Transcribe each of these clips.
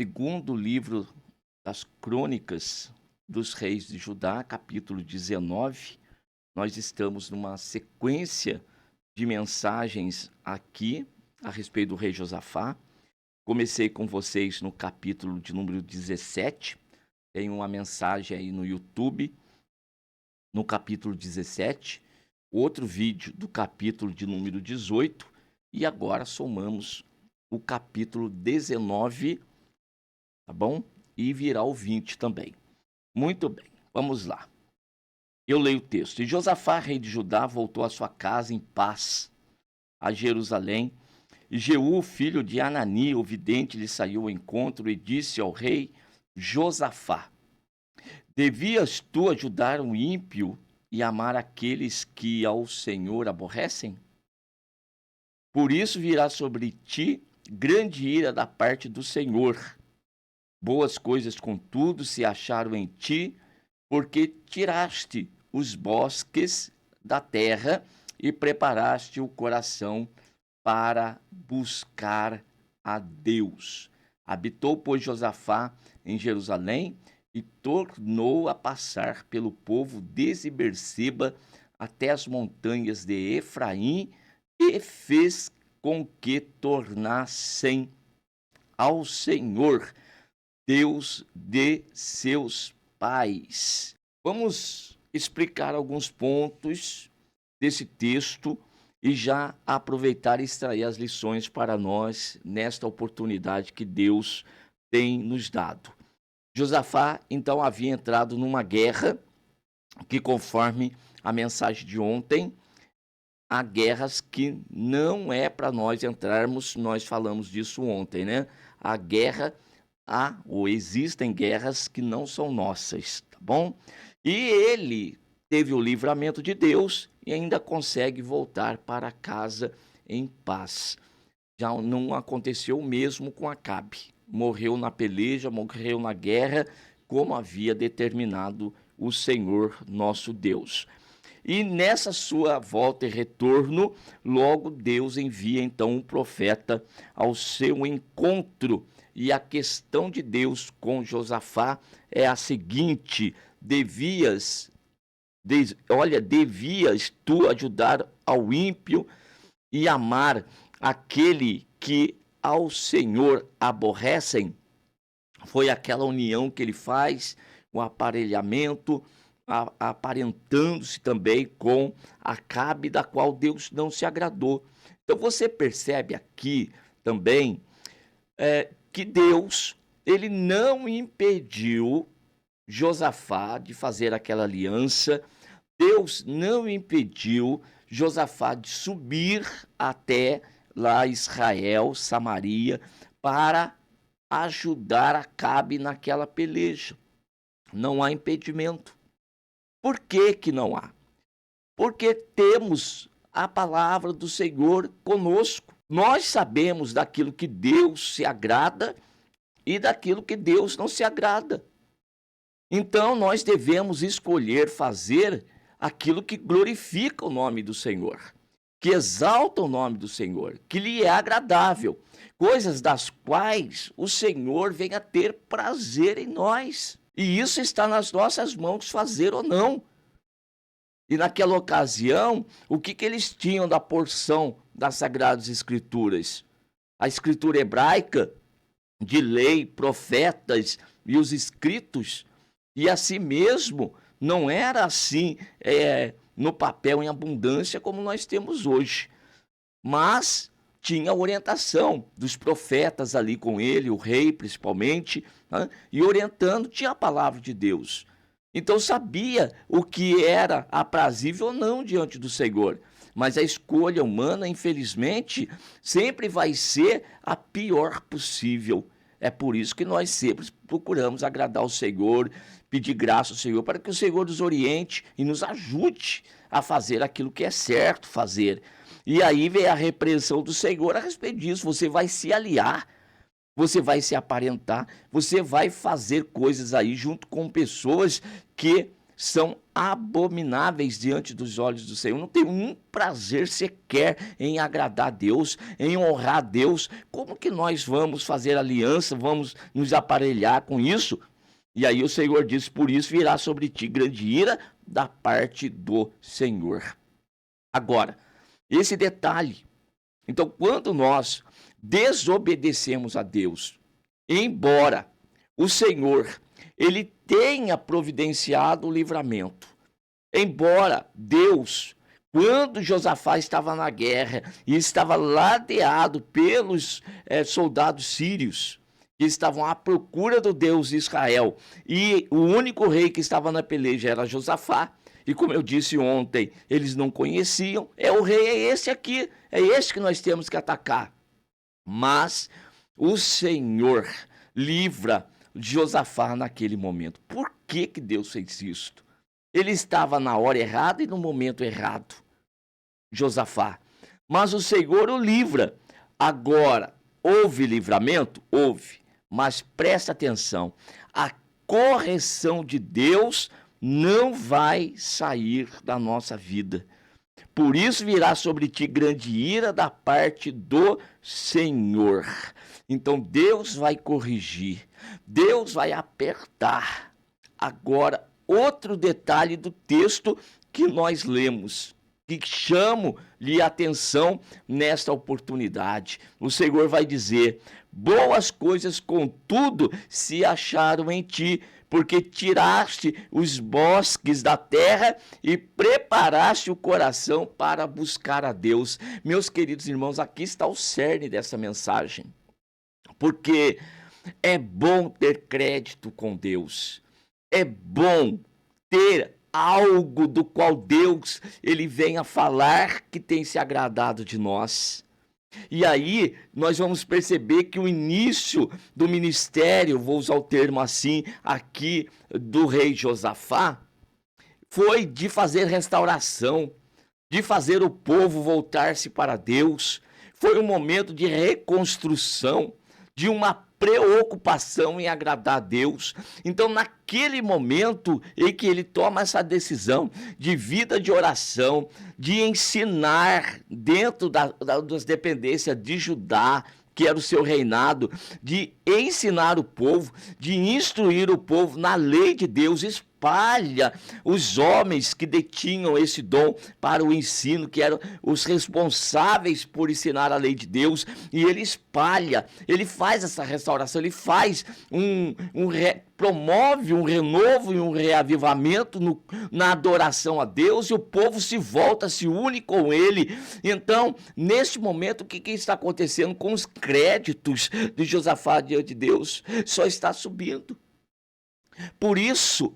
segundo livro das Crônicas dos Reis de Judá, capítulo 19. Nós estamos numa sequência de mensagens aqui a respeito do rei Josafá. Comecei com vocês no capítulo de número 17. Tem uma mensagem aí no YouTube, no capítulo 17. Outro vídeo do capítulo de número 18. E agora somamos o capítulo 19, tá bom? E virá o 20 também. Muito bem, vamos lá. Eu leio o texto. E Josafá, rei de Judá, voltou à sua casa em paz a Jerusalém. E Jeú, filho de Anani, o vidente, lhe saiu ao encontro e disse ao rei Josafá: devias tu ajudar o ímpio e amar aqueles que ao Senhor aborrecem? Por isso virá sobre ti grande ira da parte do Senhor. Boas coisas, contudo, se acharam em ti, porque tiraste os bosques da terra e preparaste o coração para buscar a Deus. Habitou, pois, Josafá em Jerusalém e tornou a passar pelo povo desde Berseba até as montanhas de Efraim e fez com que tornassem ao Senhor, Deus de seus pais. Vamos explicar alguns pontos desse texto e já aproveitar e extrair as lições para nós nesta oportunidade que Deus tem nos dado. Josafá, então, havia entrado numa guerra que, conforme a mensagem de ontem, há guerras que não é para nós entrarmos, nós falamos disso ontem, né? A guerra ou existem guerras que não são nossas, tá bom? E ele teve o livramento de Deus e ainda consegue voltar para casa em paz. Já não aconteceu o mesmo com Acabe. Morreu na peleja, morreu na guerra, como havia determinado o Senhor nosso Deus. E nessa sua volta e retorno, logo Deus envia então um profeta ao seu encontro. E a questão de Deus com Josafá é a seguinte: devias tu ajudar ao ímpio e amar aquele que ao Senhor aborrecem? Foi aquela união que ele faz, o aparelhamento, aparentando-se também com Acabe, da qual Deus não se agradou. Então você percebe aqui também que Deus, ele não impediu Josafá de fazer aquela aliança. Deus não impediu Josafá de subir até lá Israel, Samaria, para ajudar Acabe naquela peleja. Não há impedimento. Por que que não há? Porque temos a palavra do Senhor conosco. Nós sabemos daquilo que Deus se agrada e daquilo que Deus não se agrada. Então, nós devemos escolher fazer aquilo que glorifica o nome do Senhor, que exalta o nome do Senhor, que lhe é agradável, coisas das quais o Senhor vem a ter prazer em nós. E isso está nas nossas mãos, fazer ou não. E naquela ocasião, o que eles tinham da porção das Sagradas Escrituras? A escritura hebraica, de lei, profetas e os escritos. E assim mesmo, não era assim no papel em abundância como nós temos hoje. Mas tinha a orientação dos profetas ali com ele, o rei principalmente, né? E orientando, tinha a palavra de Deus. Então sabia o que era aprazível ou não diante do Senhor. Mas a escolha humana, infelizmente, sempre vai ser a pior possível. É por isso que nós sempre procuramos agradar o Senhor, pedir graça ao Senhor, para que o Senhor nos oriente e nos ajude a fazer aquilo que é certo fazer. E aí vem a repreensão do Senhor a respeito disso. Você vai se aliar, você vai se aparentar, você vai fazer coisas aí junto com pessoas que são abomináveis diante dos olhos do Senhor. Não tem um prazer sequer em agradar a Deus, em honrar a Deus. Como que nós vamos fazer aliança, vamos nos aparelhar com isso? E aí o Senhor diz, por isso virá sobre ti grande ira da parte do Senhor. Agora, esse detalhe. Então, quando nós desobedecemos a Deus, embora o Senhor, ele tenha providenciado o livramento, embora Deus, quando Josafá estava na guerra e estava ladeado pelos soldados sírios, que estavam à procura do Deus de Israel, e o único rei que estava na peleja era Josafá, e como eu disse ontem, eles não conheciam, o rei é esse aqui, é esse que nós temos que atacar. Mas o Senhor livra Josafá naquele momento. Por que que Deus fez isto? Ele estava na hora errada e no momento errado, Josafá. Mas o Senhor o livra. Agora, houve livramento? Houve. Mas presta atenção, a correção de Deus não vai sair da nossa vida. Por isso virá sobre ti grande ira da parte do Senhor. Então Deus vai corrigir, Deus vai apertar. Agora, outro detalhe do texto que nós lemos, que chamo-lhe atenção nesta oportunidade. O Senhor vai dizer, boas coisas contudo se acharam em ti, porque tiraste os bosques da terra e preparaste o coração para buscar a Deus. Meus queridos irmãos, aqui está o cerne dessa mensagem. Porque é bom ter crédito com Deus. É bom ter algo do qual Deus ele vem a falar que tem se agradado de nós. E aí nós vamos perceber que o início do ministério, vou usar o termo assim aqui, do rei Josafá, foi de fazer restauração, de fazer o povo voltar-se para Deus. Foi um momento de reconstrução, de uma preocupação em agradar a Deus. Então, naquele momento em que ele toma essa decisão de vida de oração, de ensinar dentro das dependências de Judá, que era o seu reinado, de ensinar o povo, de instruir o povo na lei de Deus, espalha os homens que detinham esse dom para o ensino, que eram os responsáveis por ensinar a lei de Deus, e ele espalha, ele faz essa restauração, ele faz promove um renovo e um reavivamento na adoração a Deus, e o povo se volta, se une com ele. Então, neste momento, o que está acontecendo com os créditos de Josafá diante de Deus? Só está subindo. Por isso,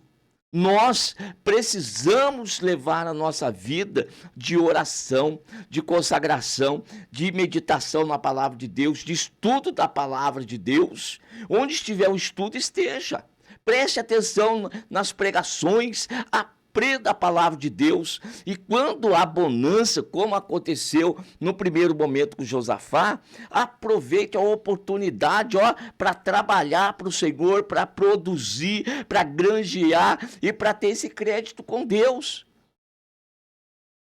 nós precisamos levar a nossa vida de oração, de consagração, de meditação na palavra de Deus, de estudo da palavra de Deus. Onde estiver o estudo, esteja. Preste atenção nas pregações, aprenda a palavra de Deus. E quando há bonança, como aconteceu no primeiro momento com Josafá, aproveite a oportunidade para trabalhar para o Senhor, para produzir, para granjear e para ter esse crédito com Deus.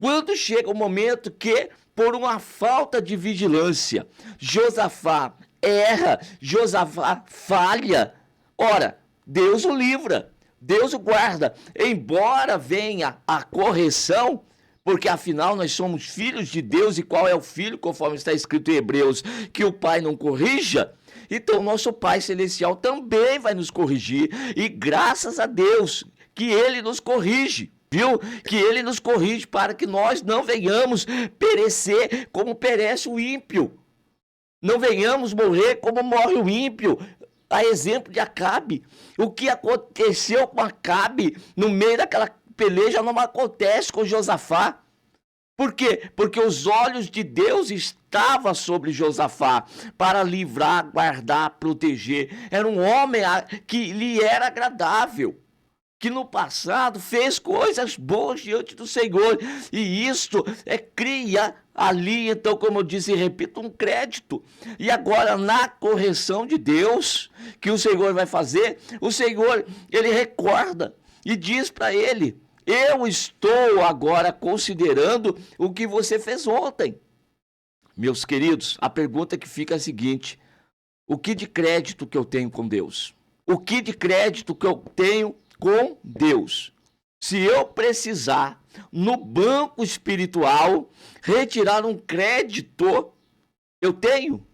Quando chega o momento que, por uma falta de vigilância, Josafá erra, Josafá falha, ora, Deus o livra, Deus o guarda, embora venha a correção, porque afinal nós somos filhos de Deus, e qual é o filho, conforme está escrito em Hebreus, que o pai não corrija? Então nosso Pai Celestial também vai nos corrigir, e graças a Deus que Ele nos corrige, viu? Que Ele nos corrige para que nós não venhamos perecer como perece o ímpio, não venhamos morrer como morre o ímpio. A exemplo de Acabe, o que aconteceu com Acabe no meio daquela peleja não acontece com Josafá. Por quê? Porque os olhos de Deus estavam sobre Josafá para livrar, guardar, proteger. Era um homem que lhe era agradável, que no passado fez coisas boas diante do Senhor, e isto cria ali, então, como eu disse e repito, um crédito. E agora, na correção de Deus, que o Senhor vai fazer, o Senhor, ele recorda, e diz para ele: eu estou agora considerando o que você fez ontem. Meus queridos, a pergunta que fica é a seguinte: o que de crédito que eu tenho com Deus? O que de crédito que eu tenho com Deus? Se eu precisar, no banco espiritual, retirar um crédito, eu tenho.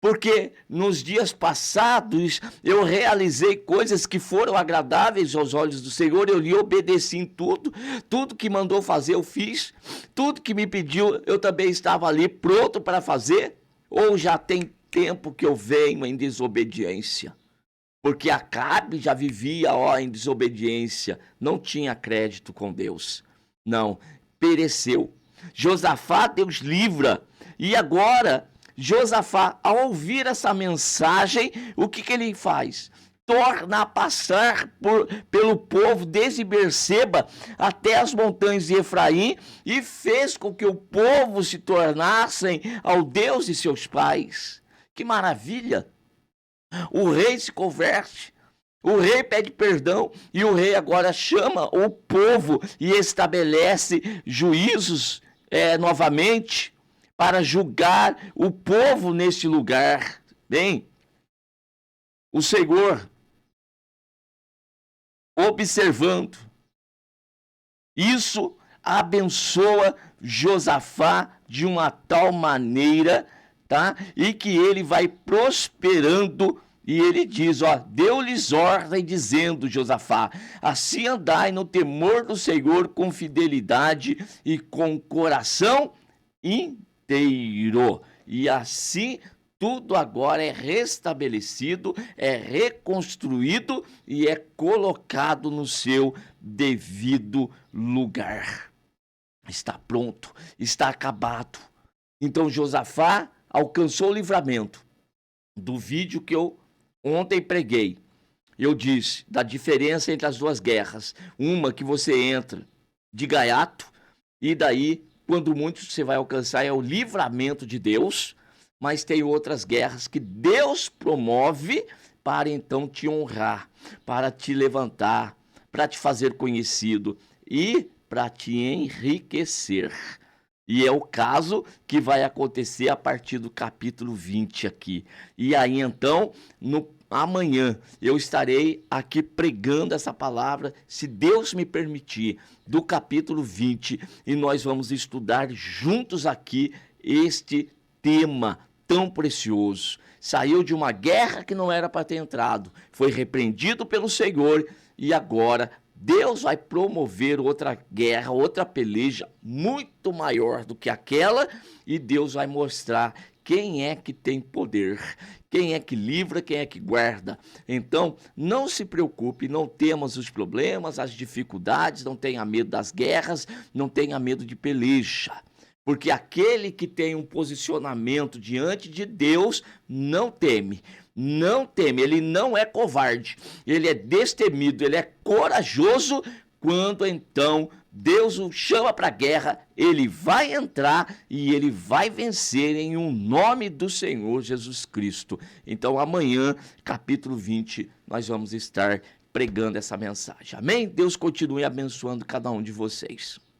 Porque nos dias passados eu realizei coisas que foram agradáveis aos olhos do Senhor, eu lhe obedeci em tudo, tudo que mandou fazer eu fiz, tudo que me pediu eu também estava ali pronto para fazer, ou já tem tempo que eu venho em desobediência? Porque Acabe já vivia em desobediência, não tinha crédito com Deus, não, pereceu. Josafá, Deus livra, e agora Josafá, ao ouvir essa mensagem, o que ele faz? Torna a passar pelo povo desde Berseba até as montanhas de Efraim e fez com que o povo se tornassem ao Deus de seus pais. Que maravilha! O rei se converte, o rei pede perdão e o rei agora chama o povo e estabelece juízos novamente para julgar o povo neste lugar. Bem, o Senhor, observando isso, abençoa Josafá de uma tal maneira, tá? E que ele vai prosperando. E ele diz, deu-lhes ordem dizendo, Josafá, assim andai no temor do Senhor com fidelidade e com coração inteiro. E assim tudo agora é restabelecido, é reconstruído e é colocado no seu devido lugar. Está pronto, está acabado. Então Josafá alcançou o livramento. Do vídeo que eu ontem preguei, eu disse da diferença entre as duas guerras. Uma que você entra de gaiato e daí, quando muito você vai alcançar, é o livramento de Deus. Mas tem outras guerras que Deus promove para então te honrar, para te levantar, para te fazer conhecido e para te enriquecer. E é o caso que vai acontecer a partir do capítulo 20 aqui. E aí então, amanhã, eu estarei aqui pregando essa palavra, se Deus me permitir, do capítulo 20. E nós vamos estudar juntos aqui este tema tão precioso. Saiu de uma guerra que não era para ter entrado, foi repreendido pelo Senhor e agora Deus vai promover outra guerra, outra peleja muito maior do que aquela, e Deus vai mostrar quem é que tem poder, quem é que livra, quem é que guarda. Então, não se preocupe, não temas os problemas, as dificuldades, não tenha medo das guerras, não tenha medo de peleja. Porque aquele que tem um posicionamento diante de Deus não teme. Não teme, ele não é covarde, ele é destemido, ele é corajoso. Quando então Deus o chama para a guerra, ele vai entrar e ele vai vencer em um nome do Senhor Jesus Cristo. Então amanhã, capítulo 20, nós vamos estar pregando essa mensagem. Amém? Deus continue abençoando cada um de vocês.